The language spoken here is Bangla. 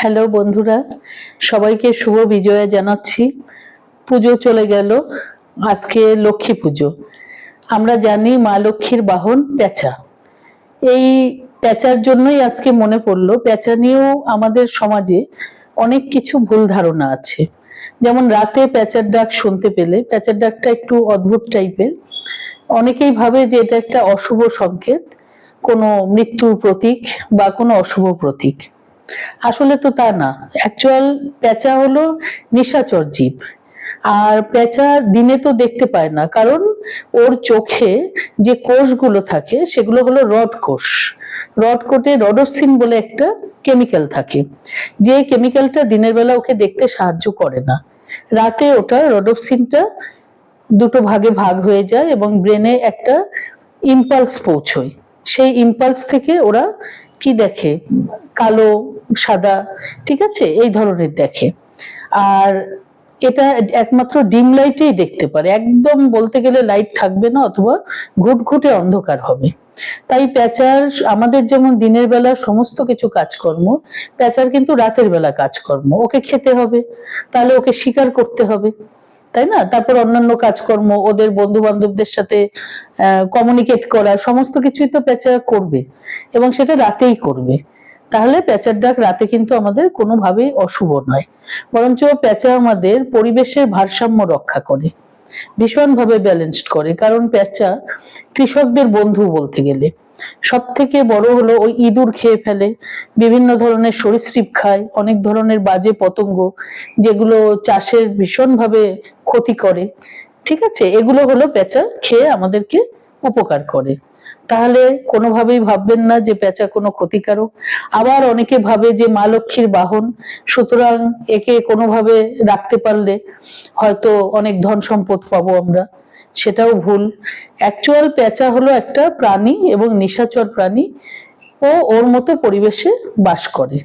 হ্যালো বন্ধুরা, সবাইকে শুভ বিজয়া জানাচ্ছি। পুজো চলে গেল, আজকে লক্ষ্মী পুজো। আমরা জানি মা লক্ষ্মীর বাহন পেঁচা। এই পেঁচার জন্যই আজকে মনে পড়লো, পেঁচা নিয়েও আমাদের সমাজে অনেক কিছু ভুল ধারণা আছে। যেমন রাতে পেঁচার ডাক শুনতে পেলে, পেঁচার ডাকটা একটু অদ্ভুত টাইপের। অনেকেই ভাবে যে এটা একটা অশুভ সংকেত, কোনো মৃত্যুর প্রতীক বা কোনো অশুভ প্রতীক। আসলে তো তা না। অ্যাকচুয়াল পেঁচা হলো নিশাচর জীব। আর পেঁচা দিনে তো দেখতে পায় না, কারণ ওর চোখে যে কোষগুলো থাকে সেগুলো হলো রড কোষ। রড কোটে রডোসিন বলে একটা কেমিক্যাল থাকে, যে কেমিক্যালটা দিনের বেলা ওকে দেখতে সাহায্য করে না। রাতে ওটা রডোসিনটা দুটো ভাগে ভাগ হয়ে যায় এবং ব্রেনে একটা ইম্পালস পৌঁছয়। সেই ইম্পালস থেকে ওরা কি দেখে, কালো, সাদা, ঠিক আছে, এই ধরনের দেখে। আর এটা একমাত্র ডিম লাইটেই দেখতে পারে, একদম বলতে গেলে লাইট থাকবে না অথবা ঘুটঘুটে অন্ধকার হবে। তাই পেঁচার, আমাদের যেমন দিনের বেলা সমস্ত কিছু কাজকর্ম, পেঁচার কিন্তু রাতের বেলা কাজকর্ম। ওকে খেতে হবে, তাহলে ওকে শিকার করতে হবে, তাই না? তারপর অন্যান্য কাজকর্ম, ওদের বন্ধু বান্ধবদের সাথে কমিউনিকেট করা, সমস্ত কিছুই তো পেঁচা করবে এবং সেটা রাতেই করবে। তাহলে পেঁচার ডাক রাতে কিন্তু আমাদের কোনোভাবেই অশুভ নয়, বরঞ্চ পেঁচা আমাদের পরিবেশের ভারসাম্য রক্ষা করে, ভীষণভাবে ব্যালেন্সড করে। কারণ পেঁচা কৃষকদের বন্ধু বলতে গেলে। সব থেকে বড় হলো ওই ইঁদুর খেয়ে ফেলে, বিভিন্ন ধরনের সরীসৃপ খায়, অনেক ধরনের বাজে পতঙ্গ যেগুলো চাষের ভীষণভাবে ক্ষতি করে, ঠিক আছে, এগুলো হলো পেঁচা খেয়ে আমাদেরকে উপকার করে। তাহলে কোনোভাবেই ভাববেন না যে পেঁচা কোনো ক্ষতিকারক। আবার অনেকে ভাবে যে মা লক্ষ্মীর বাহন, সুতরাং একে কোনোভাবে রাখতে পারলে হয়তো অনেক ধন সম্পদ পাবো আমরা। সেটাও ভুল। অ্যাকচুয়াল পেঁচা হলো একটা প্রাণী এবং নিশাচর প্রাণী, ও ওর মতো পরিবেশে বাস করে।